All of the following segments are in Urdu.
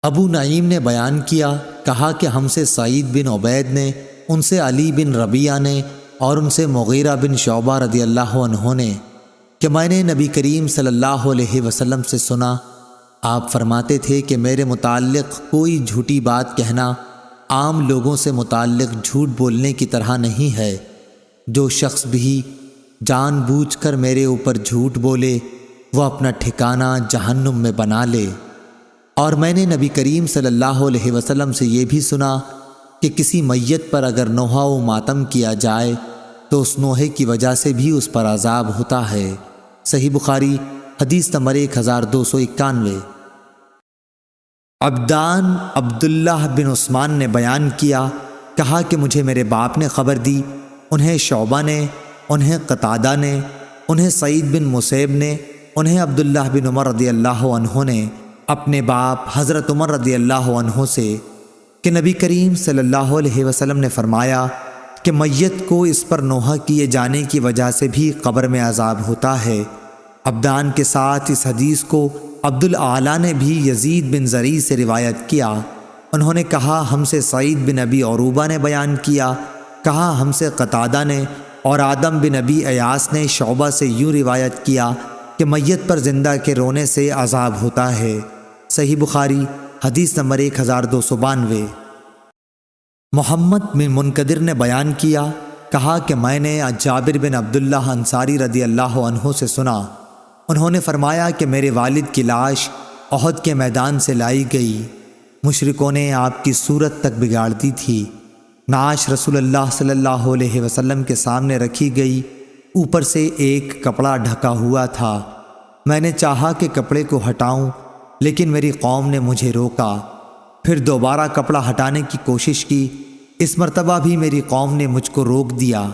ابو نعیم نے بیان کیا، کہا کہ ہم سے سعید بن عبید نے، ان سے علی بن ربیعہ نے اور ان سے مغیرہ بن شعبہ رضی اللہ عنہ نے کہ میں نے نبی کریم صلی اللہ علیہ وسلم سے سنا، آپ فرماتے تھے کہ میرے متعلق کوئی جھوٹی بات کہنا عام لوگوں سے متعلق جھوٹ بولنے کی طرح نہیں ہے۔ جو شخص بھی جان بوجھ کر میرے اوپر جھوٹ بولے وہ اپنا ٹھکانہ جہنم میں بنا لے۔ اور میں نے نبی کریم صلی اللہ علیہ وسلم سے یہ بھی سنا کہ کسی میت پر اگر نوحہ و ماتم کیا جائے تو اس نوحے کی وجہ سے بھی اس پر عذاب ہوتا ہے۔ صحیح بخاری حدیث نمبر 1291۔ عبدان عبداللہ بن عثمان نے بیان کیا، کہا کہ مجھے میرے باپ نے خبر دی، انہیں شعبہ نے، انہیں قتادہ نے، انہیں سعید بن مسیب نے، انہیں عبداللہ بن عمر رضی اللہ عنہ نے اپنے باپ حضرت عمر رضی اللہ عنہ سے کہ نبی کریم صلی اللہ علیہ وسلم نے فرمایا کہ میت کو اس پر نوحہ کیے جانے کی وجہ سے بھی قبر میں عذاب ہوتا ہے۔ عبدان کے ساتھ اس حدیث کو عبد الاعلیٰ نے بھی یزید بن زریع سے روایت کیا، انہوں نے کہا ہم سے سعید بن ابی عروبہ نے بیان کیا، کہا ہم سے قتادہ نے اور آدم بن ابی ایاس نے شعبہ سے یوں روایت کیا کہ میت پر زندہ کے رونے سے عذاب ہوتا ہے۔ صحیح بخاری حدیث نمبر 1292۔ محمد بن منقدر نے بیان کیا، کہا کہ میں نے جابر بن عبداللہ انصاری رضی اللہ عنہ سے سنا، انہوں نے فرمایا کہ میرے والد کی لاش احد کے میدان سے لائی گئی، مشرکوں نے آپ کی صورت تک بگاڑ دی تھی۔ نعش رسول اللہ صلی اللہ علیہ وسلم کے سامنے رکھی گئی، اوپر سے ایک کپڑا ڈھکا ہوا تھا، میں نے چاہا کہ کپڑے کو ہٹاؤں لیکن میری قوم نے مجھے روکا، پھر دوبارہ کپڑا ہٹانے کی کوشش کی، اس مرتبہ بھی میری قوم نے مجھ کو روک دیا۔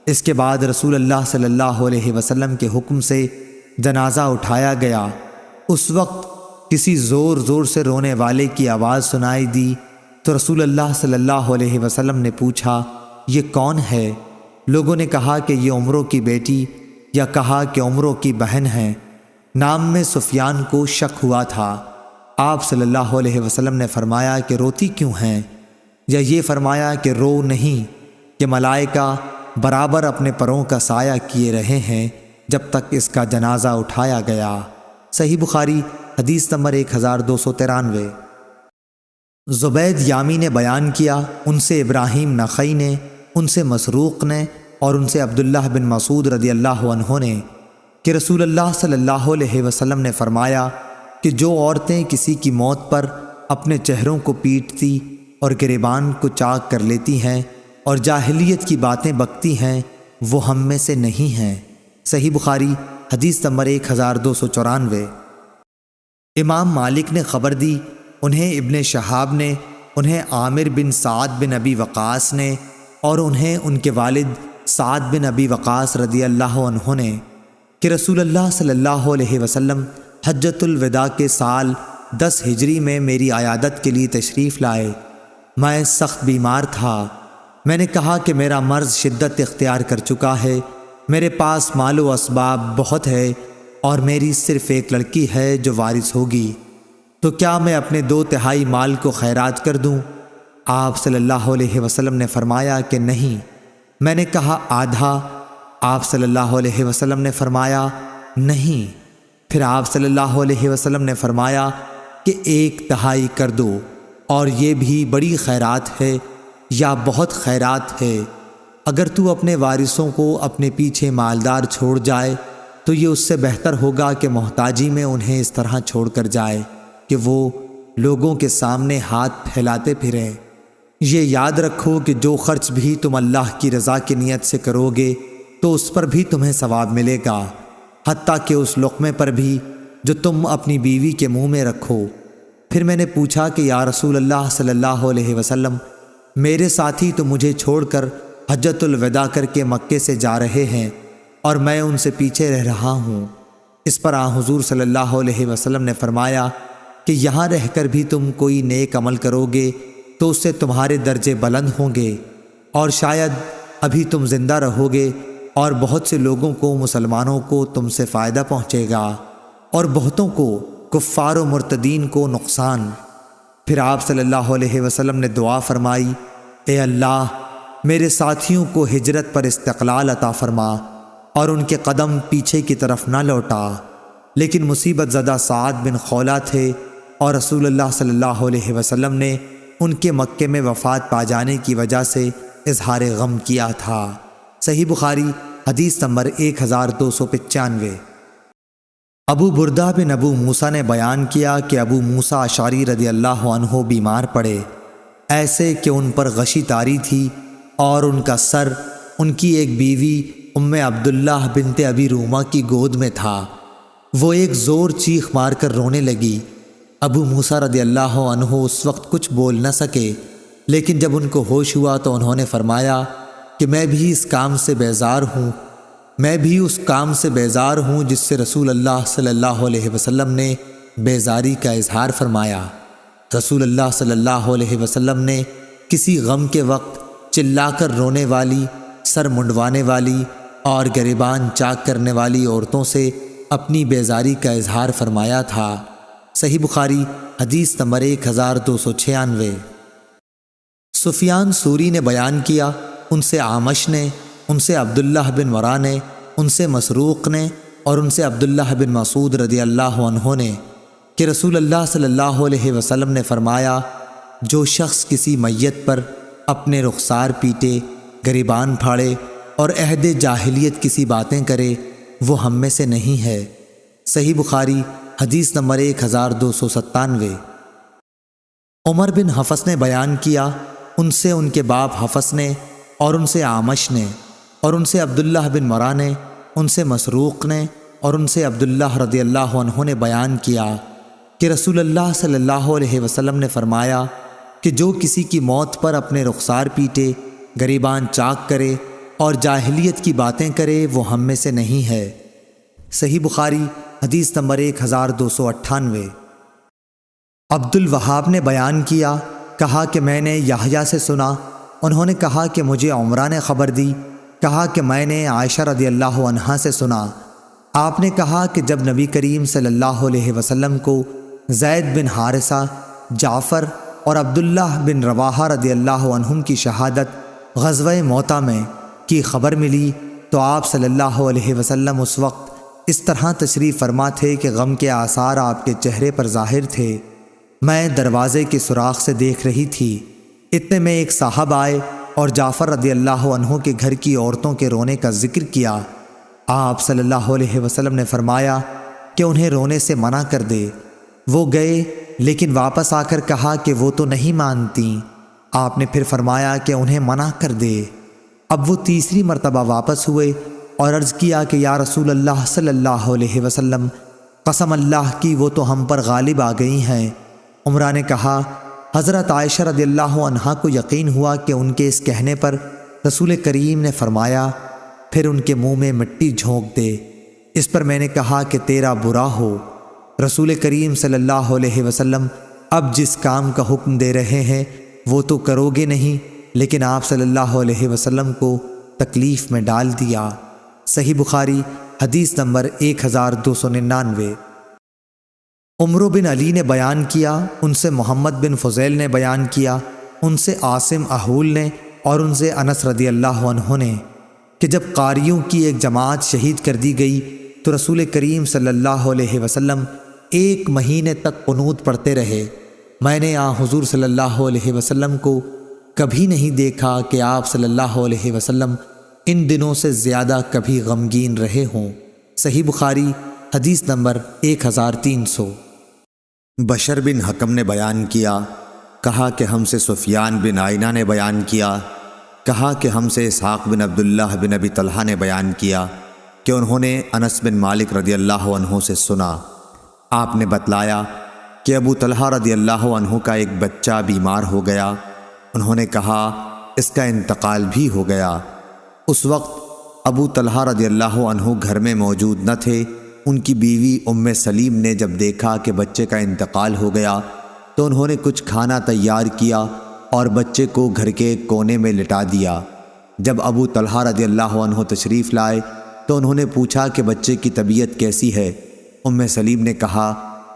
اس کے بعد رسول اللہ صلی اللہ علیہ وسلم کے حکم سے جنازہ اٹھایا گیا، اس وقت کسی زور زور سے رونے والے کی آواز سنائی دی تو رسول اللہ صلی اللہ علیہ وسلم نے پوچھا یہ کون ہے؟ لوگوں نے کہا کہ یہ عمرو کی بیٹی، یا کہا کہ عمرو کی بہن ہے۔ نام میں سفیان کو شک ہوا تھا۔ آپ صلی اللہ علیہ وسلم نے فرمایا کہ روتی کیوں ہیں؟ یا یہ فرمایا کہ رو نہیں، کہ ملائکہ برابر اپنے پروں کا سایہ کیے رہے ہیں جب تک اس کا جنازہ اٹھایا گیا۔ صحیح بخاری حدیث نمبر 1293۔ زبید یامی نے بیان کیا، ان سے ابراہیم نخعی نے، ان سے مسروق نے اور ان سے عبداللہ بن مسعود رضی اللہ عنہ نے کہ رسول اللہ صلی اللہ علیہ وسلم نے فرمایا کہ جو عورتیں کسی کی موت پر اپنے چہروں کو پیٹتی اور گریبان کو چاک کر لیتی ہیں اور جاہلیت کی باتیں بکتی ہیں وہ ہم میں سے نہیں ہیں۔ صحیح بخاری حدیث نمبر 1294۔ امام مالک نے خبر دی، انہیں ابن شہاب نے، انہیں عامر بن سعد بن ابی وقاص نے اور انہیں ان کے والد سعد بن ابی وقاص رضی اللہ عنہ نے کہ رسول اللہ صلی اللہ علیہ وسلم حجۃ الوداع کے سال 10 ہجری میں میری عیادت کے لیے تشریف لائے۔ میں سخت بیمار تھا، میں نے کہا کہ میرا مرض شدت اختیار کر چکا ہے، میرے پاس مال و اسباب بہت ہے اور میری صرف ایک لڑکی ہے جو وارث ہوگی، تو کیا میں اپنے 2/3 مال کو خیرات کر دوں؟ آپ صلی اللہ علیہ وسلم نے فرمایا کہ نہیں۔ میں نے کہا آدھا؟ آپ صلی اللہ علیہ وسلم نے فرمایا نہیں۔ پھر آپ صلی اللہ علیہ وسلم نے فرمایا کہ 1/3 کر دو، اور یہ بھی بڑی خیرات ہے یا بہت خیرات ہے۔ اگر تو اپنے وارثوں کو اپنے پیچھے مالدار چھوڑ جائے تو یہ اس سے بہتر ہوگا کہ محتاجی میں انہیں اس طرح چھوڑ کر جائے کہ وہ لوگوں کے سامنے ہاتھ پھیلاتے پھریں۔ یہ یاد رکھو کہ جو خرچ بھی تم اللہ کی رضا کی نیت سے کرو گے تو اس پر بھی تمہیں ثواب ملے گا، حتیٰ کہ اس لقمے پر بھی جو تم اپنی بیوی کے منہ میں رکھو۔ پھر میں نے پوچھا کہ یا رسول اللہ صلی اللہ علیہ وسلم، میرے ساتھی تو مجھے چھوڑ کر حجۃ الوداع کر کے مکے سے جا رہے ہیں اور میں ان سے پیچھے رہ رہا ہوں۔ اس پر حضور صلی اللہ علیہ وسلم نے فرمایا کہ یہاں رہ کر بھی تم کوئی نیک عمل کرو گے تو اس سے تمہارے درجے بلند ہوں گے، اور شاید ابھی تم زندہ رہو گے اور بہت سے لوگوں کو، مسلمانوں کو تم سے فائدہ پہنچے گا اور بہتوں کو، کفار و مرتدین کو نقصان۔ پھر آپ صلی اللہ علیہ وسلم نے دعا فرمائی، اے اللہ میرے ساتھیوں کو ہجرت پر استقلال عطا فرما اور ان کے قدم پیچھے کی طرف نہ لوٹا۔ لیکن مصیبت زدہ سعد بن خولہ تھے اور رسول اللہ صلی اللہ علیہ وسلم نے ان کے مکے میں وفات پا جانے کی وجہ سے اظہار غم کیا تھا۔ صحیح بخاری حدیث نمبر 1295۔ ابو بردہ بن ابو موسیٰ نے بیان کیا کہ ابو موسیٰ اشعری رضی اللہ عنہ بیمار پڑے، ایسے کہ ان پر غشی طاری تھی اور ان کا سر ان کی ایک بیوی ام عبداللہ بنت ابی رومہ کی گود میں تھا۔ وہ ایک زور چیخ مار کر رونے لگی۔ ابو موسیٰ رضی اللہ عنہ اس وقت کچھ بول نہ سکے، لیکن جب ان کو ہوش ہوا تو انہوں نے فرمایا کہ میں بھی اس کام سے بیزار ہوں، میں بھی اس کام سے بیزار ہوں جس سے رسول اللہ صلی اللہ علیہ وسلم نے بیزاری کا اظہار فرمایا۔ رسول اللہ صلی اللہ علیہ وسلم نے کسی غم کے وقت چلا کر رونے والی، سر منڈوانے والی اور گریبان چاک کرنے والی عورتوں سے اپنی بیزاری کا اظہار فرمایا تھا۔ صحیح بخاری حدیث نمبر 1296۔ سفیان ثوری نے بیان کیا، ان سے اعمش نے، ان سے عبداللہ بن ورا نے، ان سے مسروق نے اور ان سے عبداللہ بن مسعود رضی اللہ عنہ نے کہ رسول اللہ صلی اللہ علیہ وسلم نے فرمایا، جو شخص کسی میت پر اپنے رخسار پیٹے، گریبان پھاڑے اور عہد جاہلیت کسی باتیں کرے وہ ہم میں سے نہیں ہے۔ صحیح بخاری حدیث نمبر 1297۔ عمر بن حفص نے بیان کیا، ان سے ان کے باپ حفص نے اور ان سے اعمش نے اور ان سے عبداللہ بن مرا نے، ان سے مسروق نے اور ان سے عبداللہ رضی اللہ عنہ نے بیان کیا کہ رسول اللہ صلی اللہ علیہ وسلم نے فرمایا کہ جو کسی کی موت پر اپنے رخسار پیٹے، گریبان چاک کرے اور جاہلیت کی باتیں کرے وہ ہم میں سے نہیں ہے۔ صحیح بخاری حدیث نمبر 1298۔ عبد الوہاب نے بیان کیا، کہا کہ میں نے یحییٰ سے سنا، انہوں نے کہا کہ مجھے عمرہ نے خبر دی، کہا کہ میں نے عائشہ رضی اللہ عنہا سے سنا، آپ نے کہا کہ جب نبی کریم صلی اللہ علیہ وسلم کو زید بن حارثہ، جعفر اور عبداللہ بن رواحہ رضی اللہ عنہم کی شہادت غزوہ موطا میں کی خبر ملی تو آپ صلی اللہ علیہ وسلم اس وقت اس طرح تشریف فرما تھے کہ غم کے آثار آپ کے چہرے پر ظاہر تھے۔ میں دروازے کے سوراخ سے دیکھ رہی تھی، اتنے میں ایک صاحب آئے اور جعفر رضی اللہ عنہ کے گھر کی عورتوں کے رونے کا ذکر کیا۔ آپ صلی اللہ علیہ وسلم نے فرمایا کہ انہیں رونے سے منع کر دے۔ وہ گئے لیکن واپس آ کر کہا کہ وہ تو نہیں مانتی۔ آپ نے پھر فرمایا کہ انہیں منع کر دے۔ اب وہ تیسری مرتبہ واپس ہوئے اور عرض کیا کہ یا رسول اللہ صلی اللہ علیہ وسلم، قسم اللہ کی وہ تو ہم پر غالب آ گئی ہیں۔ عمرہ نے کہا، حضرت عائشہ رضی اللہ عنہا کو یقین ہوا کہ ان کے اس کہنے پر رسول کریم نے فرمایا پھر ان کے منہ میں مٹی جھونک دے۔ اس پر میں نے کہا کہ تیرا برا ہو۔ رسول کریم صلی اللہ علیہ وسلم اب جس کام کا حکم دے رہے ہیں وہ تو کرو گے نہیں، لیکن آپ صلی اللہ علیہ وسلم کو تکلیف میں ڈال دیا۔ صحیح بخاری حدیث نمبر 1299۔ عمر بن علی نے بیان کیا، ان سے محمد بن فضیل نے بیان کیا، ان سے عاصم احول نے اور ان سے انس رضی اللہ عنہ نے کہ جب قاریوں کی ایک جماعت شہید کر دی گئی تو رسول کریم صلی اللہ علیہ وسلم 1 مہینے تک قنوت پڑھتے رہے۔ میں نے حضور صلی اللہ علیہ وسلم کو کبھی نہیں دیکھا کہ آپ صلی اللہ علیہ وسلم ان دنوں سے زیادہ کبھی غمگین رہے ہوں۔ صحیح بخاری حدیث نمبر 1300۔ بشر بن حکم نے بیان کیا، کہا کہ ہم سے سفیان بن عینہ نے بیان کیا، کہا کہ ہم سے اسحاق بن عبداللہ بن ابی طلحہ نے بیان کیا کہ انہوں نے انس بن مالک رضی اللہ عنہ سے سنا۔ آپ نے بتلایا کہ ابو طلحہ رضی اللہ عنہ کا ایک بچہ بیمار ہو گیا۔ انہوں نے کہا اس کا انتقال بھی ہو گیا۔ اس وقت ابو طلحہ رضی اللہ عنہ گھر میں موجود نہ تھے۔ ان کی بیوی ام سلیم نے جب دیکھا کہ بچے کا انتقال ہو گیا تو انہوں نے کچھ کھانا تیار کیا اور بچے کو گھر کے ایک کونے میں لٹا دیا۔ جب ابو طلحہ رضی اللہ عنہ تشریف لائے تو انہوں نے پوچھا کہ بچے کی طبیعت کیسی ہے؟ ام سلیم نے کہا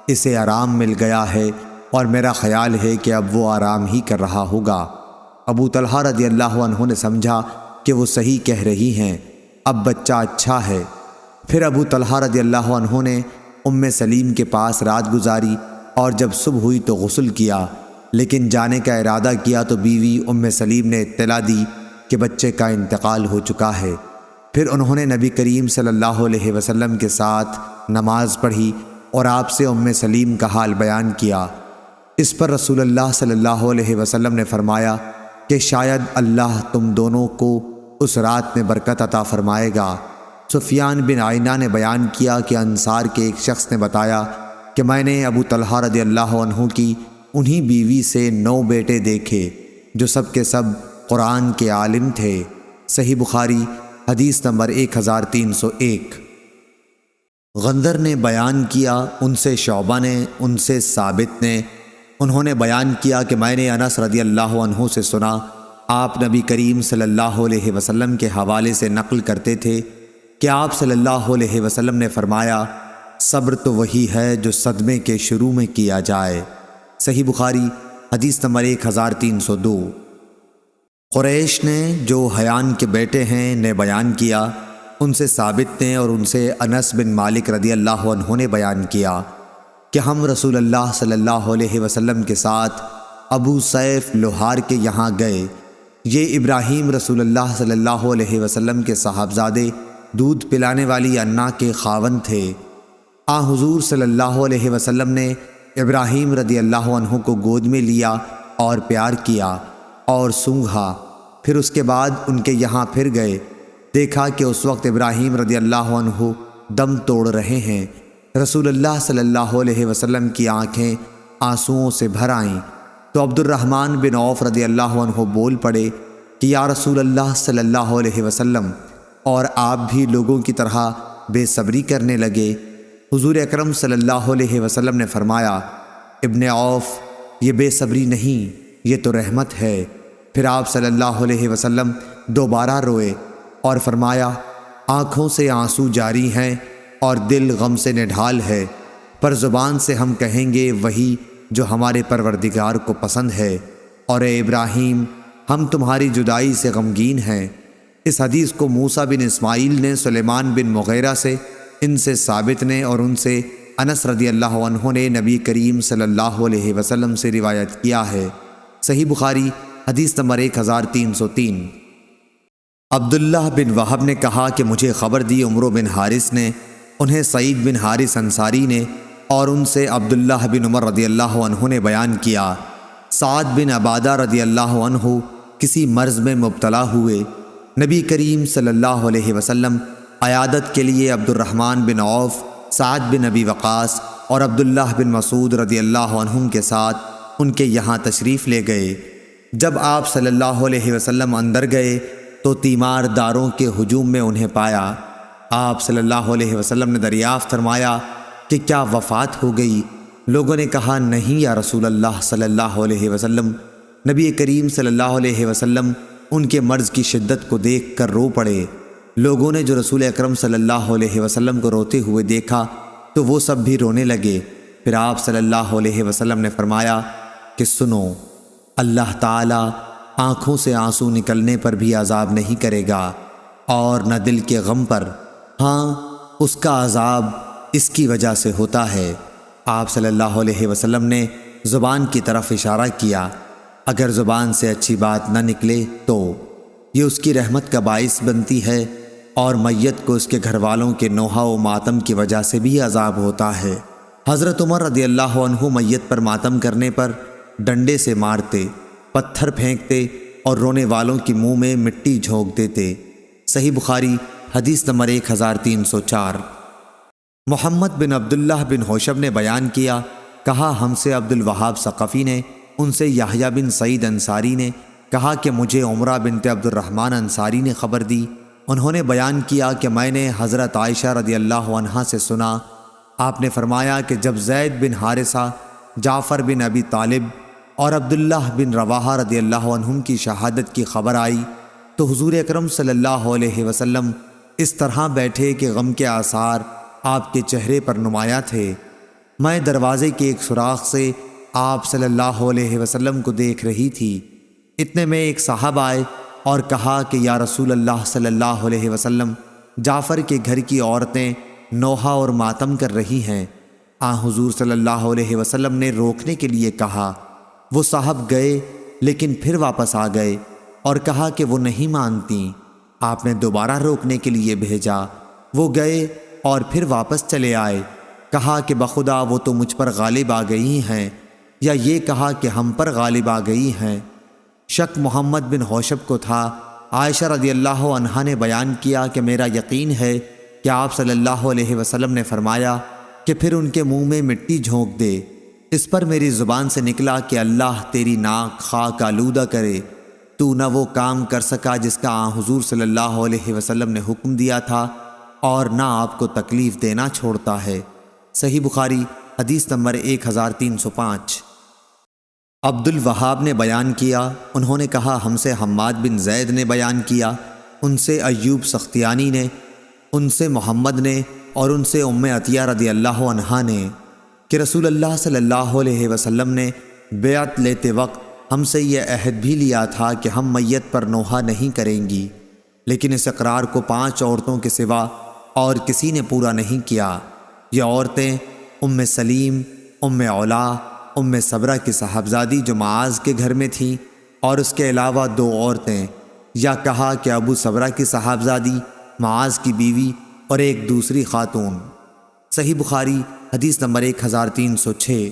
اسے آرام مل گیا ہے اور میرا خیال ہے کہ اب وہ آرام ہی کر رہا ہوگا۔ ابو طلحہ رضی اللہ عنہ نے سمجھا کہ وہ صحیح کہہ رہی ہیں، اب بچہ اچھا ہے۔ پھر ابو طلحہ رضی اللہ عنہ نے سلیم کے پاس رات گزاری اور جب صبح ہوئی تو غسل کیا، لیکن جانے کا ارادہ کیا تو بیوی سلیم نے اطلاع دی کہ بچے کا انتقال ہو چکا ہے۔ پھر انہوں نے نبی کریم صلی اللہ علیہ وسلم کے ساتھ نماز پڑھی اور آپ سے سلیم کا حال بیان کیا۔ اس پر رسول اللہ صلی اللہ علیہ وسلم نے فرمایا کہ شاید اللہ تم دونوں کو اس رات میں برکت عطا فرمائے گا۔ سفیان بن عینہ نے بیان کیا کہ انصار کے ایک شخص نے بتایا کہ میں نے ابو طلحہ رضی اللہ عنہ کی انہی بیوی سے 9 بیٹے دیکھے جو سب کے سب قرآن کے عالم تھے۔ صحیح بخاری حدیث نمبر 1301۔ غندر نے بیان کیا، ان سے شعبہ نے، ان سے ثابت نے، انہوں نے بیان کیا کہ میں نے انس رضی اللہ عنہ سے سنا، آپ نبی کریم صلی اللہ علیہ وسلم کے حوالے سے نقل کرتے تھے کہ آپ صلی اللہ علیہ وسلم نے فرمایا، صبر تو وہی ہے جو صدمے کے شروع میں کیا جائے۔ صحیح بخاری حدیث نمبر 1302۔ قریش نے جو حیان کے بیٹے ہیں نے بیان کیا، ان سے ثابت نے اور ان سے انس بن مالک رضی اللہ عنہ نے بیان کیا کہ ہم رسول اللہ صلی اللہ علیہ وسلم کے ساتھ ابو سیف لوہار کے یہاں گئے۔ یہ ابراہیم رسول اللہ صلی اللہ علیہ وسلم کے صاحبزادے دودھ پلانے والی انا کے خاوند تھے۔ حضور صلی اللہ علیہ وسلم نے ابراہیم رضی اللہ عنہ کو گود میں لیا اور پیار کیا اور سونگھا۔ پھر اس کے بعد ان کے یہاں پھر گئے، دیکھا کہ اس وقت ابراہیم رضی اللہ عنہ دم توڑ رہے ہیں۔ رسول اللہ صلی اللہ علیہ وسلم کی آنکھیں آنسوؤں سے بھر آئیں تو عبد الرحمن بن عوف رضی اللہ عنہ بول پڑے کہ یا رسول اللہ صلی اللہ علیہ وسلم، اور آپ بھی لوگوں کی طرح بے صبری کرنے لگے۔ حضور اکرم صلی اللہ علیہ وسلم نے فرمایا، ابن عوف، یہ بے صبری نہیں، یہ تو رحمت ہے۔ پھر آپ صلی اللہ علیہ وسلم دوبارہ روئے اور فرمایا، آنکھوں سے آنسو جاری ہیں اور دل غم سے نڈھال ہے، پر زبان سے ہم کہیں گے وہی جو ہمارے پروردگار کو پسند ہے، اور اے ابراہیم، ہم تمہاری جدائی سے غمگین ہیں۔ اس حدیث کو موسیٰ بن اسماعیل نے سلیمان بن مغیرہ سے، ان سے ثابت نے اور ان سے انس رضی اللہ عنہ نے نبی کریم صلی اللہ علیہ وسلم سے روایت کیا ہے۔ صحیح بخاری حدیث نمبر 1303۔ عبداللہ بن وہب نے کہا کہ مجھے خبر دی عمرو بن حارث نے، انہیں سعید بن حارث انصاری نے، اور ان سے عبداللہ بن عمر رضی اللہ عنہ نے بیان کیا، سعد بن عبادہ رضی اللہ عنہ کسی مرض میں مبتلا ہوئے۔ نبی کریم صلی اللہ علیہ وسلم عیادت کے لیے عبد الرحمن بن عوف، سعد بن ابی وقاص اور عبداللہ بن مسعود رضی اللہ عنہم کے ساتھ ان کے یہاں تشریف لے گئے۔ جب آپ صلی اللہ علیہ وسلم اندر گئے تو تیمار داروں کے ہجوم میں انہیں پایا۔ آپ صلی اللہ علیہ وسلم نے دریافت فرمایا کہ کیا وفات ہو گئی؟ لوگوں نے کہا نہیں یا رسول اللہ صلی اللہ علیہ وسلم۔ نبی کریم صلی اللہ علیہ وسلم ان کے مرض کی شدت کو دیکھ کر رو پڑے۔ لوگوں نے جو رسول اکرم صلی اللہ علیہ وسلم کو روتے ہوئے دیکھا تو وہ سب بھی رونے لگے۔ پھر آپ صلی اللہ علیہ وسلم نے فرمایا کہ سنو، اللہ تعالیٰ آنکھوں سے آنسو نکلنے پر بھی عذاب نہیں کرے گا اور نہ دل کے غم پر، ہاں اس کا عذاب اس کی وجہ سے ہوتا ہے۔ آپ صلی اللہ علیہ وسلم نے زبان کی طرف اشارہ کیا، اگر زبان سے اچھی بات نہ نکلے تو یہ اس کی رحمت کا باعث بنتی ہے، اور میت کو اس کے گھر والوں کے نوحہ و ماتم کی وجہ سے بھی عذاب ہوتا ہے۔ حضرت عمر رضی اللہ عنہ میت پر ماتم کرنے پر ڈنڈے سے مارتے، پتھر پھینکتے اور رونے والوں کی منہ میں مٹی جھونک دیتے۔ صحیح بخاری حدیث نمبر 1304۔ محمد بن عبداللہ بن حوشب نے بیان کیا، کہا ہم سے عبد الوہاب ثقفی نے، ان سے یحییٰ بن سعید انصاری نے کہا کہ مجھے عمرہ بنت عبد الرحمن انصاری نے خبر دی۔ انہوں نے بیان کیا کہ میں نے حضرت عائشہ رضی اللہ عنہا سے سنا، آپ نے فرمایا کہ جب زید بن حارثہ، جعفر بن ابی طالب اور عبداللہ بن رواحہ رضی اللہ عنہم کی شہادت کی خبر آئی تو حضور اکرم صلی اللہ علیہ وسلم اس طرح بیٹھے کہ غم کے آثار آپ کے چہرے پر نمایاں تھے۔ میں دروازے کے ایک سوراخ سے آپ صلی اللہ علیہ وسلم کو دیکھ رہی تھی۔ اتنے میں ایک صاحب آئے اور کہا کہ یا رسول اللہ صلی اللہ علیہ وسلم، جعفر کے گھر کی عورتیں نوحہ اور ماتم کر رہی ہیں۔ حضور صلی اللہ علیہ وسلم نے روکنے کے لیے کہا۔ وہ صاحب گئے لیکن پھر واپس آ گئے اور کہا کہ وہ نہیں مانتیں۔ آپ نے دوبارہ روکنے کے لیے بھیجا۔ وہ گئے اور پھر واپس چلے آئے۔ کہا کہ بخدا وہ تو مجھ پر غالب آ گئی ہیں، یا یہ کہا کہ ہم پر غالب آ گئی ہیں۔ شک محمد بن حوشب کو تھا۔ عائشہ رضی اللہ عنہا نے بیان کیا کہ میرا یقین ہے کہ آپ صلی اللہ علیہ وسلم نے فرمایا کہ پھر ان کے منہ میں مٹی جھونک دے۔ اس پر میری زبان سے نکلا کہ اللہ تیری ناک خاک آلودہ کرے، تو نہ وہ کام کر سکا جس کا حضور صلی اللہ علیہ وسلم نے حکم دیا تھا، اور نہ آپ کو تکلیف دینا چھوڑتا ہے۔ صحیح بخاری حدیث نمبر 1305۔ عبد الوہاب نے بیان کیا، انہوں نے کہا ہم سے حماد بن زید نے بیان کیا، ان سے ایوب سختیانی نے، ان سے محمد نے، اور ان سے ام عطیہ رضی اللہ عنہا نے کہ رسول اللہ صلی اللہ علیہ وسلم نے بیعت لیتے وقت ہم سے یہ عہد بھی لیا تھا کہ ہم میت پر نوحہ نہیں کریں گی، لیکن اس اقرار کو 5 عورتوں کے سوا اور کسی نے پورا نہیں کیا۔ یہ عورتیں ام سلیم، ام علا، ام صبرہ کی صاحبزادی جو معاذ کے گھر میں تھیں، اور اس کے علاوہ 2 عورتیں، یا کہا کہ ابو صبرہ کی صاحبزادی، معاذ کی بیوی، اور ایک دوسری خاتون۔ صحیح بخاری حدیث نمبر 1306۔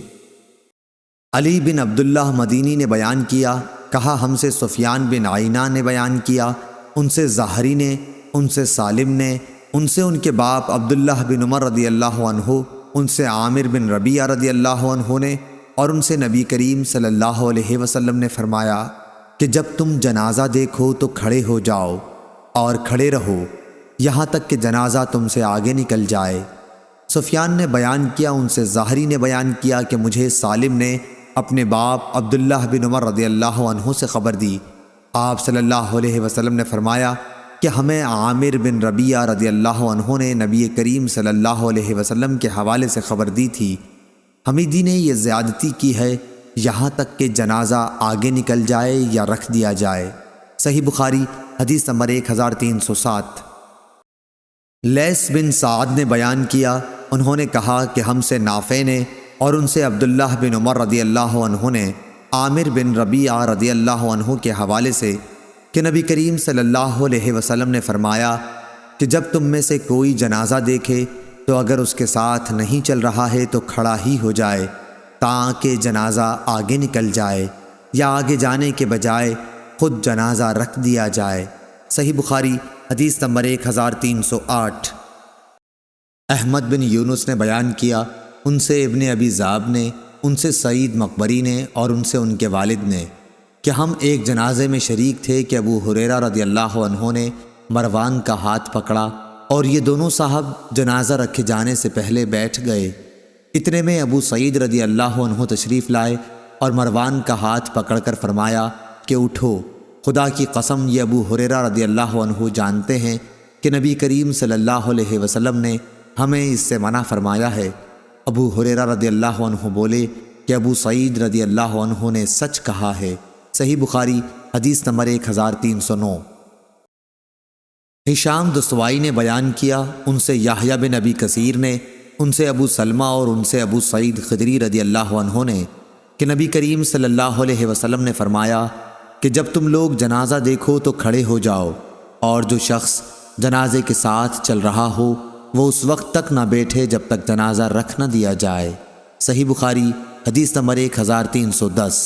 علی بن عبداللہ مدینی نے بیان کیا، کہا ہم سے سفیان بن عینہ نے بیان کیا، ان سے زہری نے، ان سے سالم نے، ان سے ان کے باپ عبداللہ بن عمر رضی اللہ عنہ، ان سے عامر بن ربیعہ رضی اللہ عنہ نے، اور ان سے نبی کریم صلی اللہ علیہ وسلم نے فرمایا کہ جب تم جنازہ دیکھو تو کھڑے ہو جاؤ اور کھڑے رہو یہاں تک کہ جنازہ تم سے آگے نکل جائے۔ سفیان نے بیان کیا، ان سے زہری نے بیان کیا کہ مجھے سالم نے اپنے باپ عبداللہ بن عمر رضی اللہ عنہ سے خبر دی۔ آپ صلی اللہ علیہ وسلم نے فرمایا کہ ہمیں عامر بن ربیعہ رضی اللہ عنہ نے نبی کریم صلی اللہ علیہ وسلم کے حوالے سے خبر دی تھی، حمیدی نے یہ زیادتی کی ہے یہاں تک کہ جنازہ آگے نکل جائے یا رکھ دیا جائے۔ صحیح بخاری حدیث نمبر 1307۔ لیث بن سعد نے بیان کیا، انہوں نے کہا کہ ہم سے نافع نے، اور ان سے عبداللہ بن عمر رضی اللہ عنہ نے عامر بن ربیعہ رضی اللہ عنہ کے حوالے سے کہ نبی کریم صلی اللہ علیہ وسلم نے فرمایا کہ جب تم میں سے کوئی جنازہ دیکھے تو اگر اس کے ساتھ نہیں چل رہا ہے تو کھڑا ہی ہو جائے تاکہ جنازہ آگے نکل جائے، یا آگے جانے کے بجائے خود جنازہ رکھ دیا جائے۔ صحیح بخاری حدیث نمبر 1308۔ احمد بن یونس نے بیان کیا، ان سے ابن ابی ذئب نے، ان سے سعید مقبری نے، اور ان سے ان کے والد نے کہ ہم ایک جنازے میں شریک تھے کہ ابو ہریرہ رضی اللہ عنہ نے مروان کا ہاتھ پکڑا اور یہ دونوں صاحب جنازہ رکھے جانے سے پہلے بیٹھ گئے۔ اتنے میں ابو سعید رضی اللہ عنہ تشریف لائے اور مروان کا ہاتھ پکڑ کر فرمایا کہ اٹھو، خدا کی قسم یہ ابو ہریرہ رضی اللہ عنہ جانتے ہیں کہ نبی کریم صلی اللہ علیہ وسلم نے ہمیں اس سے منع فرمایا ہے۔ ابو ہریرہ رضی اللہ عنہ بولے کہ ابو سعید رضی اللہ عنہ نے سچ کہا ہے۔ صحیح بخاری حدیث نمبر 1309۔ ہشام دستوائی نے بیان کیا، ان سے یحییٰ بن ابی کثیر نے، ان سے ابو سلمہ اور ان سے ابو سعید خدری رضی اللہ عنہ نے کہ نبی کریم صلی اللہ علیہ وسلم نے فرمایا کہ جب تم لوگ جنازہ دیکھو تو کھڑے ہو جاؤ، اور جو شخص جنازے کے ساتھ چل رہا ہو وہ اس وقت تک نہ بیٹھے جب تک جنازہ رکھ نہ دیا جائے۔ صحیح بخاری حدیث نمبر 1310۔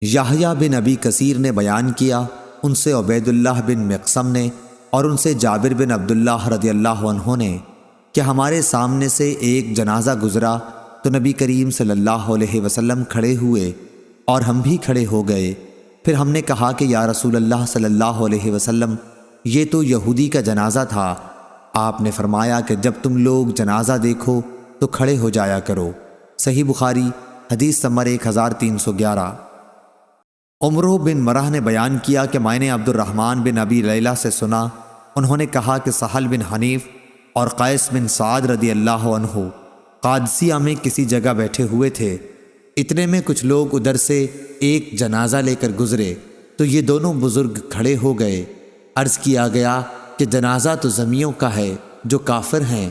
یحییٰ بن ابی کثیر نے بیان کیا، ان سے عبید اللہ بن مقسم نے، اور ان سے جابر بن عبداللہ رضی اللہ عنہ نے کہ ہمارے سامنے سے ایک جنازہ گزرا تو نبی کریم صلی اللہ علیہ وسلم کھڑے ہوئے اور ہم بھی کھڑے ہو گئے۔ پھر ہم نے کہا کہ یا رسول اللہ صلی اللہ علیہ وسلم یہ تو یہودی کا جنازہ تھا۔ آپ نے فرمایا کہ جب تم لوگ جنازہ دیکھو تو کھڑے ہو جایا کرو۔ صحیح بخاری حدیث نمبر 1311۔ عمرو بن مرہ نے بیان کیا کہ میں نے عبد الرحمن بن ابی لیلہ سے سنا، انہوں نے کہا کہ سہل بن حنیف اور قیس بن سعد رضی اللہ عنہ قادسیہ میں کسی جگہ بیٹھے ہوئے تھے، اتنے میں کچھ لوگ ادھر سے ایک جنازہ لے کر گزرے تو یہ دونوں بزرگ کھڑے ہو گئے۔ عرض کیا گیا کہ جنازہ تو زمیوں کا ہے جو کافر ہیں۔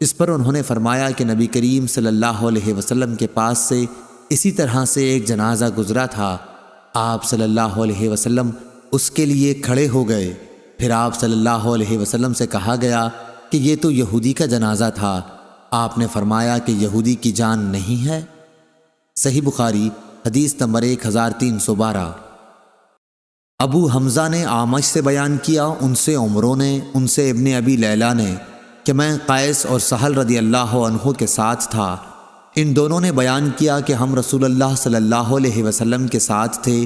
اس پر انہوں نے فرمایا کہ نبی کریم صلی اللہ علیہ وسلم کے پاس سے اسی طرح سے ایک جنازہ گزرا تھا۔ آپ صلی اللہ علیہ وسلم اس کے لیے کھڑے ہو گئے۔ پھر آپ صلی اللہ علیہ وسلم سے کہا گیا کہ یہ تو یہودی کا جنازہ تھا۔ آپ نے فرمایا کہ یہودی کی جان نہیں ہے۔ صحیح بخاری حدیث نمبر 1312۔ ابو حمزہ نے اعمش سے بیان کیا، ان سے عمرو نے، ان سے ابن ابی لیلہ نے، کہ میں قیس اور سہل رضی اللہ عنہ کے ساتھ تھا۔ ان دونوں نے بیان کیا کہ ہم رسول اللہ صلی اللہ علیہ وسلم کے ساتھ تھے۔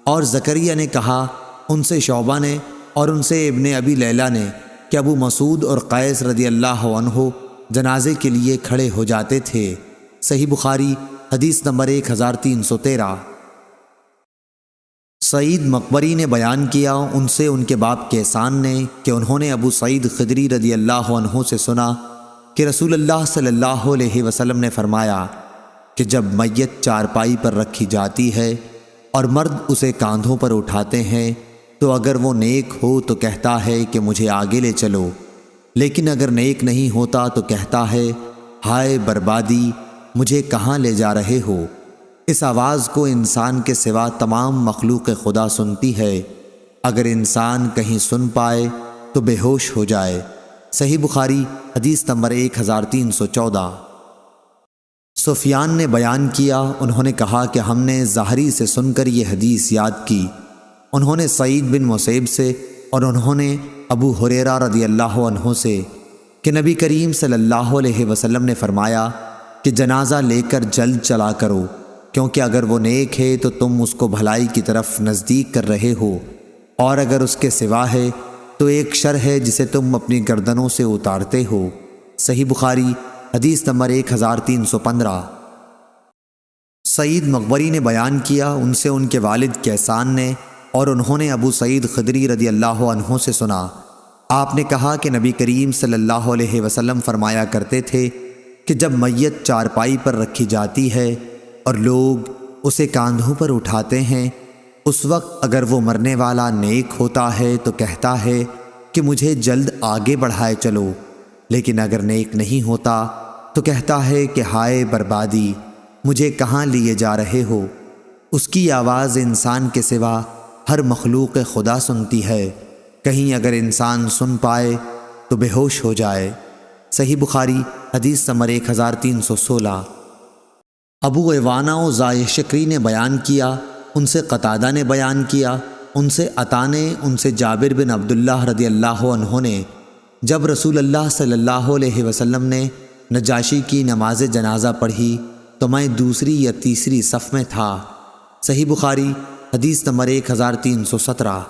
اور زکریا نے کہا، ان سے شعبہ نے اور ان سے ابن ابی لیلہ نے، کہ ابو مسعود اور قیس رضی اللہ عنہ جنازے کے لیے کھڑے ہو جاتے تھے۔ صحیح بخاری حدیث نمبر 1313۔ سعید مقبری نے بیان کیا، ان سے ان کے باپ کیسان نے، کہ انہوں نے ابو سعید خدری رضی اللہ عنہ سے سنا کہ رسول اللہ صلی اللہ علیہ وسلم نے فرمایا کہ جب میت چارپائی پر رکھی جاتی ہے اور مرد اسے کاندھوں پر اٹھاتے ہیں تو اگر وہ نیک ہو تو کہتا ہے کہ مجھے آگے لے چلو، لیکن اگر نیک نہیں ہوتا تو کہتا ہے ہائے بربادی، مجھے کہاں لے جا رہے ہو۔ اس آواز کو انسان کے سوا تمام مخلوق خدا سنتی ہے، اگر انسان کہیں سن پائے تو بے ہوش ہو جائے۔ صحیح بخاری حدیث نمبر 1314۔ سفیان نے بیان کیا، انہوں نے کہا کہ ہم نے زہری سے سن کر یہ حدیث یاد کی، انہوں نے سعید بن مسیب سے اور انہوں نے ابو ہریرہ رضی اللہ عنہ سے، کہ نبی کریم صلی اللہ علیہ وسلم نے فرمایا کہ جنازہ لے کر جلد چلا کرو، کیونکہ اگر وہ نیک ہے تو تم اس کو بھلائی کی طرف نزدیک کر رہے ہو، اور اگر اس کے سوا ہے تو ایک شر ہے جسے تم اپنی گردنوں سے اتارتے ہو۔ صحیح بخاری حدیث نمبر 1315۔ سعید مقبری نے بیان کیا، ان سے ان کے والد کیسان نے، اور انہوں نے ابو سعید خدری رضی اللہ عنہ سے سنا، آپ نے کہا کہ نبی کریم صلی اللہ علیہ وسلم فرمایا کرتے تھے کہ جب میت چارپائی پر رکھی جاتی ہے اور لوگ اسے کاندھوں پر اٹھاتے ہیں، اس وقت اگر وہ مرنے والا نیک ہوتا ہے تو کہتا ہے کہ مجھے جلد آگے بڑھائے چلو، لیکن اگر نیک نہیں ہوتا تو کہتا ہے کہ ہائے بربادی، مجھے کہاں لیے جا رہے ہو۔ اس کی آواز انسان کے سوا ہر مخلوق خدا سنتی ہے، کہیں اگر انسان سن پائے تو بے ہوش ہو جائے۔ صحیح بخاری حدیث نمبر 1316۔ ابو عوانہ و زائع شکری نے بیان کیا، ان سے قتادہ نے بیان کیا، ان سے عطا نے، ان سے جابر بن عبداللہ رضی اللہ عنہ نے، جب رسول اللہ صلی اللہ علیہ وسلم نے نجاشی کی نماز جنازہ پڑھی تو میں دوسری یا تیسری صف میں تھا۔ صحیح بخاری حدیث نمبر 1317۔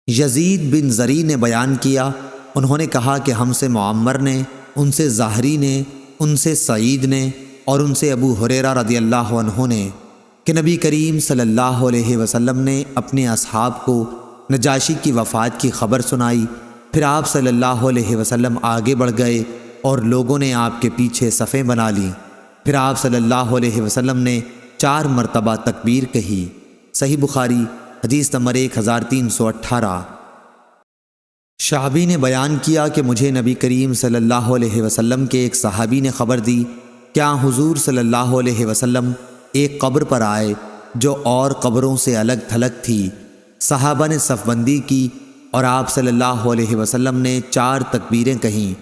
یزید بن زری نے بیان کیا، انہوں نے کہا کہ ہم سے معمر نے، ان سے زہری نے، ان سے سعید نے اور ان سے ابو ہریرہ رضی اللہ عنہ نے، کہ نبی کریم صلی اللہ علیہ وسلم نے اپنے اصحاب کو نجاشی کی وفات کی خبر سنائی، پھر آپ صلی اللہ علیہ وسلم آگے بڑھ گئے اور لوگوں نے آپ کے پیچھے صفیں بنا لیں، پھر آپ صلی اللہ علیہ وسلم نے 4 مرتبہ تکبیر کہی۔ صحیح بخاری حدیث نمبر 1318۔ شعبی نے بیان کیا کہ مجھے نبی کریم صلی اللہ علیہ وسلم کے ایک صحابی نے خبر دی کیا حضور صلی اللہ علیہ وسلم ایک قبر پر آئے جو اور قبروں سے الگ تھلگ تھی۔ صحابہ نے صف بندی کی اور آپ صلی اللہ علیہ وسلم نے 4 تکبیریں کہیں۔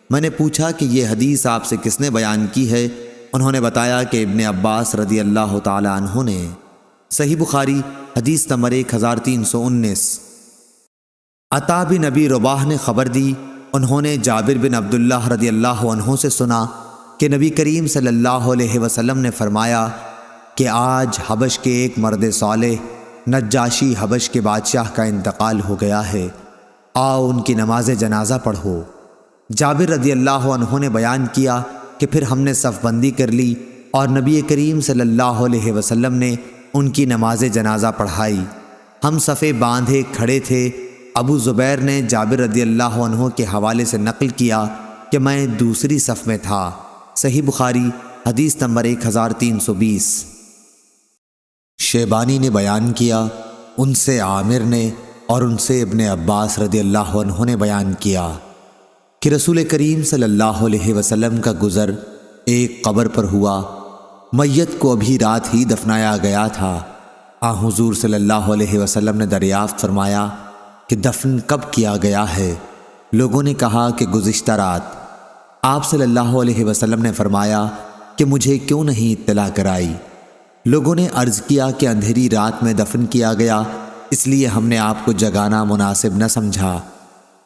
میں نے پوچھا کہ یہ حدیث آپ سے کس نے بیان کی ہے؟ انہوں نے بتایا کہ ابن عباس رضی اللہ تعالی عنہ نے۔ صحیح بخاری حدیث نمبر 1319۔ عطا بن نبی رباح نے خبر دی، انہوں نے جابر بن عبداللہ رضی اللہ عنہ سے سنا کہ نبی کریم صلی اللہ علیہ وسلم نے فرمایا کہ آج حبش کے ایک مرد صالح نجاشی حبش کے بادشاہ کا انتقال ہو گیا ہے، آؤ ان کی نماز جنازہ پڑھو۔ جابر رضی اللہ عنہ نے بیان کیا کہ پھر ہم نے صف بندی کر لی اور نبی کریم صلی اللہ علیہ وسلم نے ان کی نماز جنازہ پڑھائی۔ ہم صفیں باندھے کھڑے تھے۔ ابو زبیر نے جابر رضی اللہ عنہ کے حوالے سے نقل کیا کہ میں دوسری صف میں تھا۔ صحیح بخاری حدیث نمبر 1320۔ شیبانی نے بیان کیا، ان سے عامر نے اور ان سے ابن عباس رضی اللہ عنہ نے بیان کیا کہ رسول کریم صلی اللہ علیہ وسلم کا گزر ایک قبر پر ہوا۔ میت کو ابھی رات ہی دفنایا گیا تھا۔ حضور صلی اللہ علیہ وسلم نے دریافت فرمایا کہ دفن کب کیا گیا ہے؟ لوگوں نے کہا کہ گزشتہ رات۔ آپ صلی اللہ علیہ وسلم نے فرمایا کہ مجھے کیوں نہیں اطلاع کرائی؟ لوگوں نے عرض کیا کہ اندھیری رات میں دفن کیا گیا، اس لیے ہم نے آپ کو جگانا مناسب نہ سمجھا۔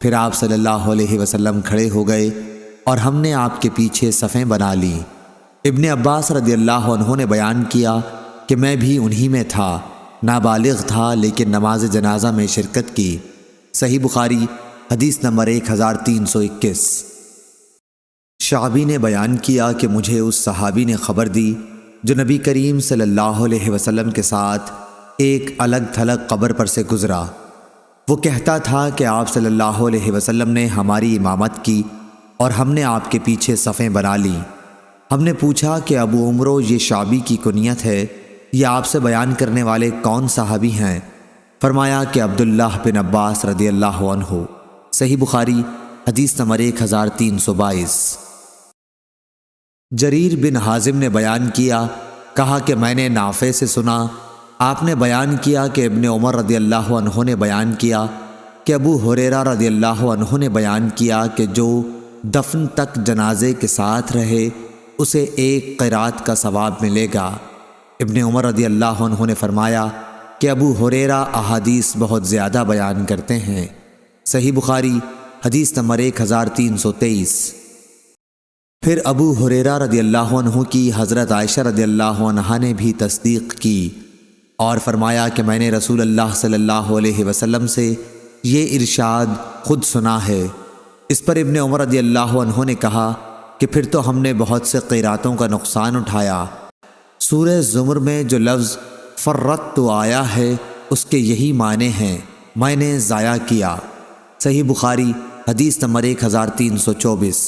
پھر آپ صلی اللہ علیہ وسلم کھڑے ہو گئے اور ہم نے آپ کے پیچھے صفیں بنا لیں۔ ابن عباس رضی اللہ عنہ نے بیان کیا کہ میں بھی انہی میں تھا، نابالغ تھا لیکن نماز جنازہ میں شرکت کی۔ صحیح بخاری حدیث نمبر 1321۔ شعبی نے بیان کیا کہ مجھے اس صحابی نے خبر دی جو نبی کریم صلی اللہ علیہ وسلم کے ساتھ ایک الگ تھلگ قبر پر سے گزرا۔ وہ کہتا تھا کہ آپ صلی اللہ علیہ وسلم نے ہماری امامت کی اور ہم نے آپ کے پیچھے صفیں بنا لیں۔ ہم نے پوچھا کہ ابو عمرو یہ شعبی کی کنیت ہے، یہ آپ سے بیان کرنے والے کون صحابی ہیں؟ فرمایا کہ عبداللہ بن عباس رضی اللہ عنہ۔ صحیح بخاری حدیث نمبر 1322۔ جریر بن حازم نے بیان کیا، کہا کہ میں نے نافع سے سنا، آپ نے بیان کیا کہ ابن عمر رضی اللہ عنہ نے بیان کیا کہ ابو ہریرہ رضی اللہ عنہ نے بیان کیا کہ جو دفن تک جنازے کے ساتھ رہے اسے ایک قرات کا ثواب ملے گا۔ ابن عمر رضی اللہ عنہ نے فرمایا کہ ابو ہریرہ احادیث بہت زیادہ بیان کرتے ہیں۔ صحیح بخاری حدیث نمبر 1323۔ پھر ابو ہریرہ رضی اللہ عنہ کی حضرت عائشہ رضی اللہ عنہا نے بھی تصدیق کی اور فرمایا کہ میں نے رسول اللہ صلی اللہ علیہ وسلم سے یہ ارشاد خود سنا ہے۔ اس پر ابن عمر رضی اللہ عنہ نے کہا کہ پھر تو ہم نے بہت سے قیراتوں کا نقصان اٹھایا۔ سورہ زمر میں جو لفظ فرت تو آیا ہے اس کے یہی معنی ہیں، میں نے ضائع کیا۔ صحیح بخاری حدیث نمبر 1324۔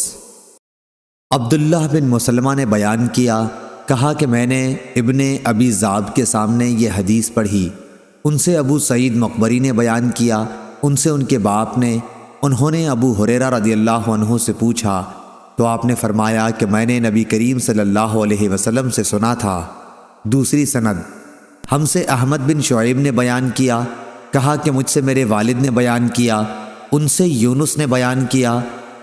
عبداللہ بن مسلمہ نے بیان کیا، کہا کہ میں نے ابن ابی ذئب کے سامنے یہ حدیث پڑھی۔ ان سے ابو سعید مقبری نے بیان کیا، ان سے ان کے باپ نے، انہوں نے ابو ہریرہ رضی اللہ عنہ سے پوچھا تو آپ نے فرمایا کہ میں نے نبی کریم صلی اللہ علیہ وسلم سے سنا تھا۔ دوسری سند ہم سے احمد بن شعیب نے بیان کیا، کہا کہ مجھ سے میرے والد نے بیان کیا، ان سے یونس نے بیان کیا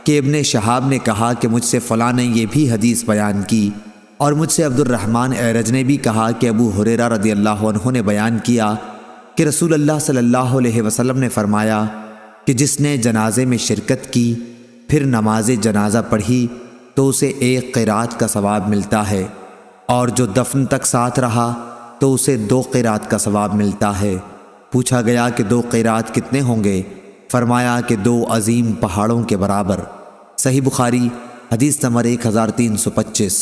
کہ ابن شہاب نے کہا کہ مجھ سے فلاں نے یہ بھی حدیث بیان کی، اور مجھ سے عبد الرحمن اعرج نے بھی کہا کہ ابو ہریرہ رضی اللہ عنہ نے بیان کیا کہ رسول اللہ صلی اللہ علیہ وسلم نے فرمایا کہ جس نے جنازے میں شرکت کی پھر نماز جنازہ پڑھی تو اسے ایک قرات کا ثواب ملتا ہے، اور جو دفن تک ساتھ رہا تو اسے 2 قرات کا ثواب ملتا ہے۔ پوچھا گیا کہ 2 قرات کتنے ہوں گے؟ فرمایا کہ 2 عظیم پہاڑوں کے برابر۔ صحیح بخاری حدیث نمبر 1325۔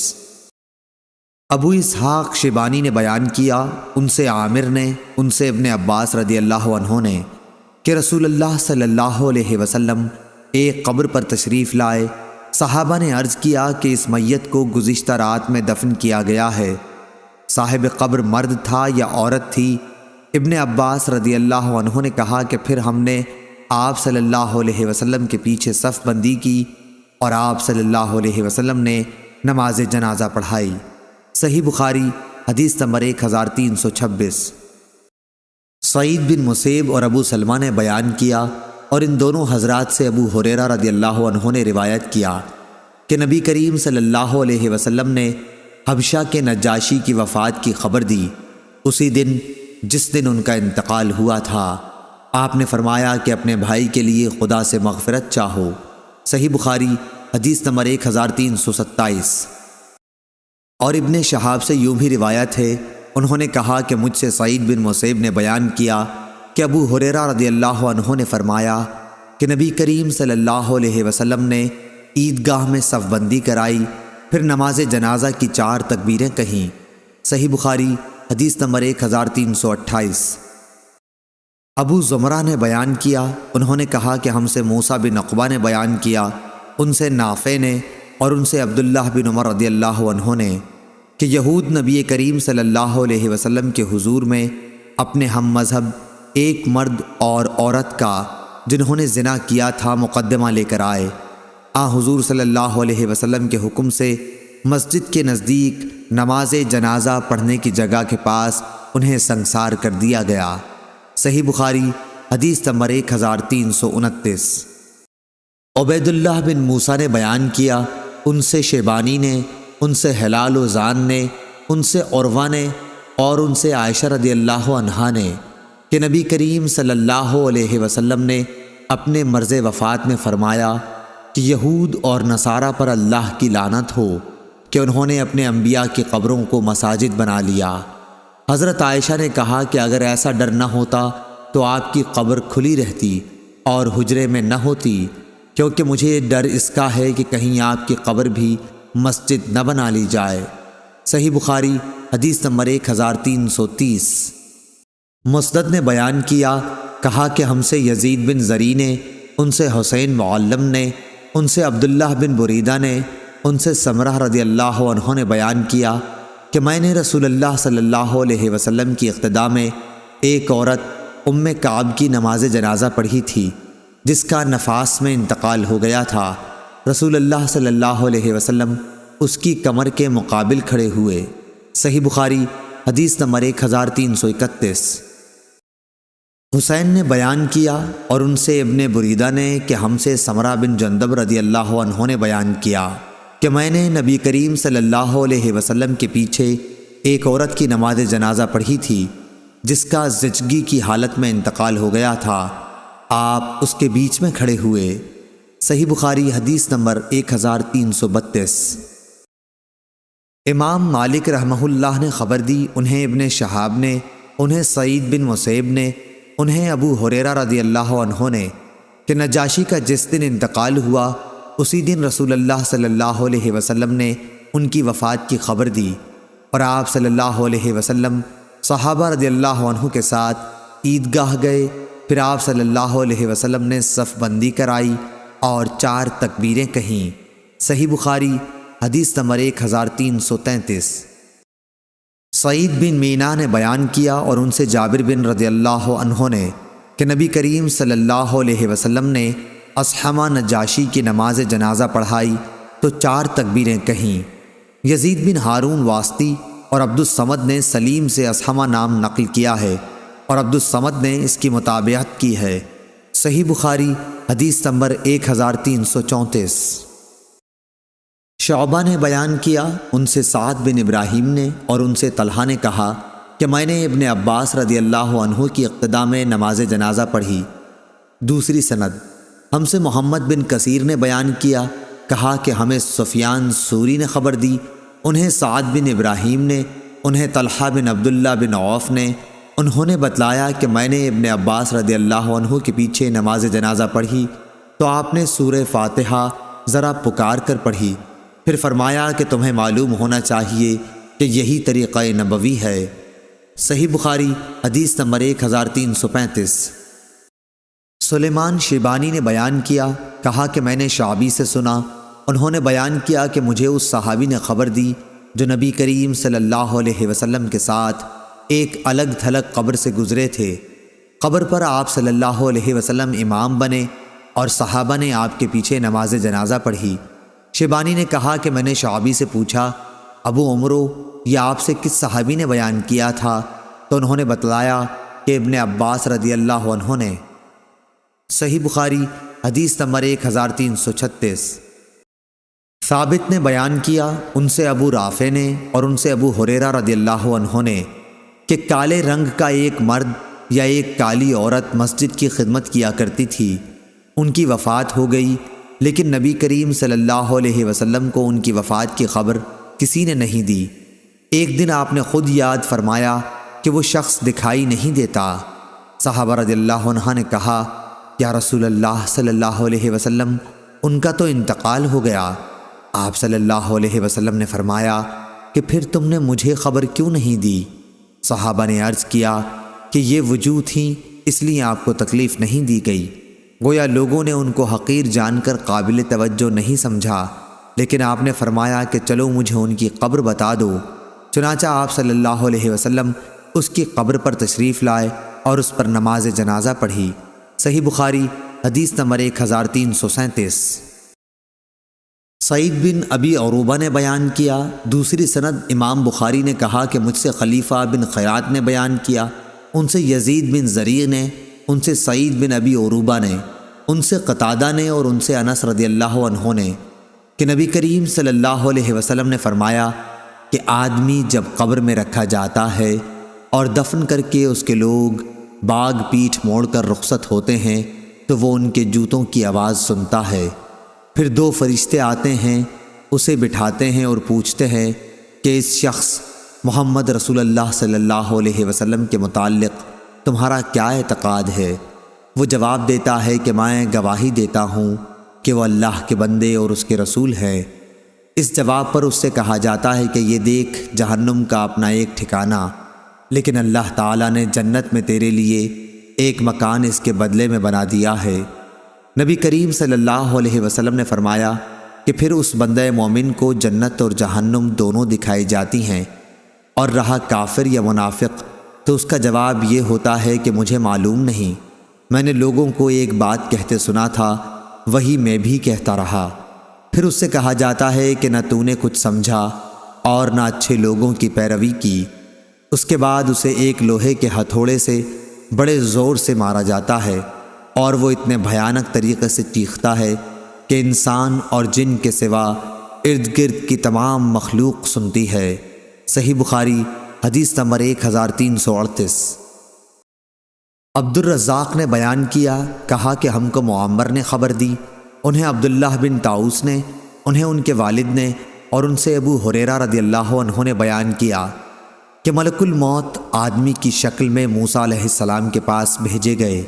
ابو اسحاق شیبانی نے بیان کیا، ان سے عامر نے، ان سے ابن عباس رضی اللہ عنہ نے کہ رسول اللہ صلی اللہ علیہ وسلم ایک قبر پر تشریف لائے۔ صحابہ نے عرض کیا کہ اس میت کو گزشتہ رات میں دفن کیا گیا ہے، صاحب قبر مرد تھا یا عورت تھی؟ ابن عباس رضی اللہ عنہ نے کہا کہ پھر ہم نے آپ صلی اللہ علیہ وسلم کے پیچھے صف بندی کی اور آپ صلی اللہ علیہ وسلم نے نماز جنازہ پڑھائی۔ صحیح بخاری حدیث نمبر 1326۔ سعید بن مسیب اور ابو سلمہ نے بیان کیا اور ان دونوں حضرات سے ابو ہریرہ رضی اللہ عنہ نے روایت کیا کہ نبی کریم صلی اللہ علیہ وسلم نے حبشہ کے نجاشی کی وفات کی خبر دی اسی دن جس دن ان کا انتقال ہوا تھا۔ آپ نے فرمایا کہ اپنے بھائی کے لیے خدا سے مغفرت چاہو۔ صحیح بخاری حدیث نمبر 1327۔ اور ابن شہاب سے یوں بھی روایت ہے، انہوں نے کہا کہ مجھ سے سعید بن مسیب نے بیان کیا کہ ابو ہریرہ رضی اللہ عنہ نے فرمایا کہ نبی کریم صلی اللہ علیہ وسلم نے عیدگاہ میں صف بندی کرائی، پھر نماز جنازہ کی 4 تکبیریں کہیں۔ صحیح بخاری حدیث نمبر 1328۔ ابو زمرہ نے بیان کیا، انہوں نے کہا کہ ہم سے موسیٰ بن عقبہ نے بیان کیا، ان سے نافع نے اور ان سے عبداللہ بن عمر رضی اللہ عنہ نے کہ یہود نبی کریم صلی اللہ علیہ وسلم کے حضور میں اپنے ہم مذہب ایک مرد اور عورت کا جنہوں نے زنا کیا تھا مقدمہ لے کر آئے۔ حضور صلی اللہ علیہ وسلم کے حکم سے مسجد کے نزدیک نماز جنازہ پڑھنے کی جگہ کے پاس انہیں سنگسار کر دیا گیا۔ صحیح بخاری حدیث نمبر 1329۔ عبید اللہ بن موسیٰ نے بیان کیا، ان سے شیبانی نے، ان سے ہلال و زان نے، ان سے عروہ نے اور ان سے عائشہ رضی اللہ عنہا نے کہ نبی کریم صلی اللہ علیہ وسلم نے اپنے مرض وفات میں فرمایا کہ یہود اور نصارہ پر اللہ کی لعنت ہو کہ انہوں نے اپنے انبیاء کی قبروں کو مساجد بنا لیا۔ حضرت عائشہ نے کہا کہ اگر ایسا ڈر نہ ہوتا تو آپ کی قبر کھلی رہتی اور حجرے میں نہ ہوتی، کیونکہ مجھے ڈر اس کا ہے کہ کہیں آپ کی قبر بھی مسجد نہ بنا لی جائے۔ صحیح بخاری حدیث نمبر 1330۔ مسدد نے بیان کیا، کہا کہ ہم سے یزید بن زری نے، ان سے حسین معلم نے، ان سے عبداللہ بن بریدہ نے، ان سے سمرہ رضی اللہ عنہ نے بیان کیا کہ میں نے رسول اللہ صلی اللہ علیہ وسلم کی اقتداء میں ایک عورت ام کعب کی نماز جنازہ پڑھی تھی جس کا نفاس میں انتقال ہو گیا تھا۔ رسول اللہ صلی اللہ علیہ وسلم اس کی کمر کے مقابل کھڑے ہوئے۔ صحیح بخاری حدیث نمبر 1331۔ حسین نے بیان کیا اور ان سے ابن بریدہ نے کہ ہم سے سمرہ بن جندب رضی اللہ عنہ نے بیان کیا کہ میں نے نبی کریم صلی اللہ علیہ وسلم کے پیچھے ایک عورت کی نماز جنازہ پڑھی تھی جس کا زچگی کی حالت میں انتقال ہو گیا تھا، آپ اس کے بیچ میں کھڑے ہوئے۔ صحیح بخاری حدیث نمبر 1332۔ امام مالک رحمہ اللہ نے خبر دی، انہیں ابن شہاب نے، انہیں سعید بن مسیب نے، انہیں ابو ہریرہ رضی اللہ عنہ نے کہ نجاشی کا جس دن انتقال ہوا اسی دن رسول اللہ صلی اللہ علیہ وسلم نے ان کی وفات کی خبر دی، اور آپ صلی اللہ علیہ وسلم صحابہ رضی اللہ عنہ کے ساتھ عیدگاہ گئے۔ پھر آپ صلی اللہ علیہ وسلم نے صف بندی کرائی اور 4 تکبیریں کہیں۔ صحیح بخاری حدیث نمبر 1333۔ سعید بن مینا نے بیان کیا اور ان سے جابر بن رضی اللہ عنہ نے کہ نبی کریم صلی اللہ علیہ وسلم نے اصحمہ نجاشی کی نماز جنازہ پڑھائی تو 4 تکبیریں کہیں۔ یزید بن ہارون واسطی اور عبد الصمد نے سلیم سے اصحمہ نام نقل کیا ہے اور عبد الصمد نے اس کی متابعت کی ہے۔ صحیح بخاری حدیث نمبر 1334۔ شعبہ نے بیان کیا، ان سے سعد بن ابراہیم نے اور ان سے طلحہ نے کہا کہ میں نے ابن عباس رضی اللہ عنہ کی اقتداء میں نماز جنازہ پڑھی۔ دوسری سند، ہم سے محمد بن کثیر نے بیان کیا، کہا کہ ہمیں سفیان سوری نے خبر دی، انہیں سعد بن ابراہیم نے، انہیں طلحہ بن عبداللہ بن عوف نے، انہوں نے بتلایا کہ میں نے ابن عباس رضی اللہ عنہ کے پیچھے نماز جنازہ پڑھی تو آپ نے سورہ فاتحہ ذرا پکار کر پڑھی، پھر فرمایا کہ تمہیں معلوم ہونا چاہیے کہ یہی طریقہ نبوی ہے۔ صحیح بخاری حدیث نمبر 1335۔ سلیمان شیبانی نے بیان کیا، کہا کہ میں نے شعبی سے سنا، انہوں نے بیان کیا کہ مجھے اس صحابی نے خبر دی جو نبی کریم صلی اللہ علیہ وسلم کے ساتھ ایک الگ تھلگ قبر سے گزرے تھے۔ قبر پر آپ صلی اللہ علیہ وسلم امام بنے اور صحابہ نے آپ کے پیچھے نماز جنازہ پڑھی۔ شیبانی نے کہا کہ میں نے شعبی سے پوچھا، ابو عمرو یہ آپ سے کس صحابی نے بیان کیا تھا؟ تو انہوں نے بتلایا کہ ابن عباس رضی اللہ عنہ نے۔ صحیح بخاری حدیث نمبر 1336۔ ثابت نے بیان کیا، ان سے ابو رافع نے اور ان سے ابو ہریرہ رضی اللہ عنہ نے کہ کالے رنگ کا ایک مرد یا ایک کالی عورت مسجد کی خدمت کیا کرتی تھی، ان کی وفات ہو گئی، لیکن نبی کریم صلی اللہ علیہ وسلم کو ان کی وفات کی خبر کسی نے نہیں دی۔ ایک دن آپ نے خود یاد فرمایا کہ وہ شخص دکھائی نہیں دیتا۔ صحابہ رضی اللہ عنہ نے کہا، یا رسول اللہ صلی اللہ علیہ وسلم، ان کا تو انتقال ہو گیا۔ آپ صلی اللہ علیہ وسلم نے فرمایا کہ پھر تم نے مجھے خبر کیوں نہیں دی؟ صحابہ نے عرض کیا کہ یہ وجوہ تھی اس لیے آپ کو تکلیف نہیں دی گئی۔ گویا لوگوں نے ان کو حقیر جان کر قابل توجہ نہیں سمجھا، لیکن آپ نے فرمایا کہ چلو مجھے ان کی قبر بتا دو۔ چنانچہ آپ صلی اللہ علیہ وسلم اس کی قبر پر تشریف لائے اور اس پر نماز جنازہ پڑھی۔ صحیح بخاری حدیث نمبر 1337۔ سعید بن ابی عروبہ نے بیان کیا، دوسری سند امام بخاری نے کہا کہ مجھ سے خلیفہ بن خیاط نے بیان کیا، ان سے یزید بن زریع نے، ان سے سعید بن ابی عروبہ نے، ان سے قتادہ نے اور ان سے انس رضی اللہ عنہ نے کہ نبی کریم صلی اللہ علیہ وسلم نے فرمایا کہ آدمی جب قبر میں رکھا جاتا ہے اور دفن کر کے اس کے لوگ باغ پیٹھ موڑ کر رخصت ہوتے ہیں تو وہ ان کے جوتوں کی آواز سنتا ہے۔ پھر 2 فرشتے آتے ہیں، اسے بٹھاتے ہیں اور پوچھتے ہیں کہ اس شخص محمد رسول اللہ صلی اللہ علیہ وسلم کے متعلق تمہارا کیا اعتقاد ہے؟ وہ جواب دیتا ہے کہ میں گواہی دیتا ہوں کہ وہ اللہ کے بندے اور اس کے رسول ہیں۔ اس جواب پر اس سے کہا جاتا ہے کہ یہ دیکھ جہنم کا اپنا ایک ٹھکانہ، لیکن اللہ تعالیٰ نے جنت میں تیرے لیے ایک مکان اس کے بدلے میں بنا دیا ہے۔ نبی کریم صلی اللہ علیہ وسلم نے فرمایا کہ پھر اس بندہ مومن کو جنت اور جہنم دونوں دکھائی جاتی ہیں، اور رہا کافر یا منافق تو اس کا جواب یہ ہوتا ہے کہ مجھے معلوم نہیں، میں نے لوگوں کو ایک بات کہتے سنا تھا، وہی میں بھی کہتا رہا۔ پھر اس سے کہا جاتا ہے کہ نہ تو نے کچھ سمجھا اور نہ اچھے لوگوں کی پیروی کی۔ اس کے بعد اسے ایک لوہے کے ہتھوڑے سے بڑے زور سے مارا جاتا ہے اور وہ اتنے بھیانک طریقے سے چیختا ہے کہ انسان اور جن کے سوا ارد گرد کی تمام مخلوق سنتی ہے۔ صحیح بخاری حدیث نمبر 1338۔ عبد الرزاق نے بیان کیا، کہا کہ ہم کو معمر نے خبر دی، انہیں عبداللہ بن طاؤس نے، انہیں ان کے والد نے اور ان سے ابو ہریرہ رضی اللہ عنہ نے بیان کیا کہ ملک الموت آدمی کی شکل میں موسیٰ علیہ السلام کے پاس بھیجے گئے۔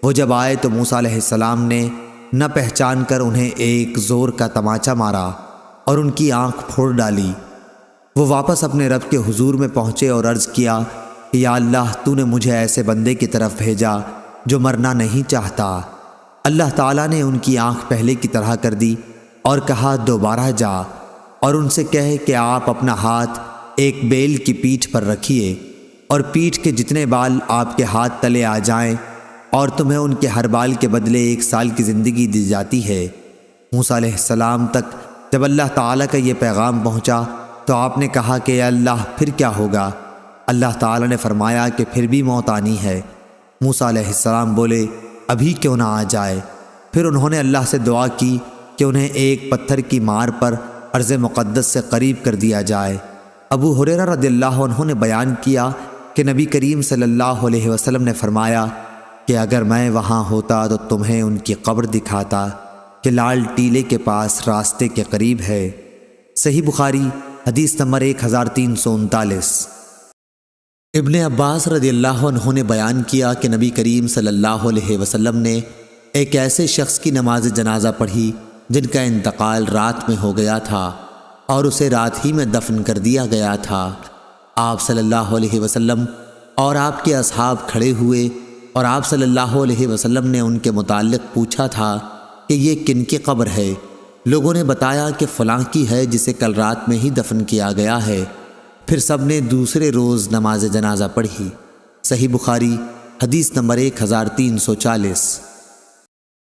وہ جب آئے تو موسیٰ علیہ السلام نے نہ پہچان کر انہیں ایک زور کا تماچا مارا اور ان کی آنکھ پھوڑ ڈالی۔ وہ واپس اپنے رب کے حضور میں پہنچے اور عرض کیا کہ یا اللہ، تو نے مجھے ایسے بندے کی طرف بھیجا جو مرنا نہیں چاہتا۔ اللہ تعالیٰ نے ان کی آنکھ پہلے کی طرح کر دی اور کہا دوبارہ جا اور ان سے کہے کہ آپ اپنا ہاتھ ایک بیل کی پیٹھ پر رکھیے اور پیٹھ کے جتنے بال آپ کے ہاتھ تلے آ جائیں اور تمہیں ان کے ہر بال کے بدلے 1 سال کی زندگی دی جاتی ہے۔ موسیٰ علیہ السلام تک جب اللہ تعالیٰ کا یہ پیغام پہنچا تو آپ نے کہا کہ یا اللہ پھر کیا ہوگا؟ اللہ تعالیٰ نے فرمایا کہ پھر بھی موت آنی ہے۔ موسیٰ علیہ السلام بولے ابھی کیوں نہ آ جائے؟ پھر انہوں نے اللہ سے دعا کی کہ انہیں ایک پتھر کی مار پر ارض مقدس سے قریب کر دیا جائے۔ ابو ہریرہ رضی اللہ عنہ نے بیان کیا کہ نبی کریم صلی اللہ علیہ وسلم نے فرمایا کہ اگر میں وہاں ہوتا تو تمہیں ان کی قبر دکھاتا کہ لال ٹیلے کے پاس راستے کے قریب ہے۔ صحیح بخاری حدیث نمبر 1339۔ ابن عباس رضی اللہ عنہ نے بیان کیا کہ نبی کریم صلی اللہ علیہ وسلم نے ایک ایسے شخص کی نماز جنازہ پڑھی جن کا انتقال رات میں ہو گیا تھا اور اسے رات ہی میں دفن کر دیا گیا تھا۔ آپ صلی اللہ علیہ وسلم اور آپ کے اصحاب کھڑے ہوئے اور آپ صلی اللہ علیہ وسلم نے ان کے متعلق پوچھا تھا کہ یہ کن کی قبر ہے؟ لوگوں نے بتایا کہ فلاں کی ہے جسے کل رات میں ہی دفن کیا گیا ہے۔ پھر سب نے دوسرے روز نماز جنازہ پڑھی۔ صحیح بخاری حدیث نمبر 1340۔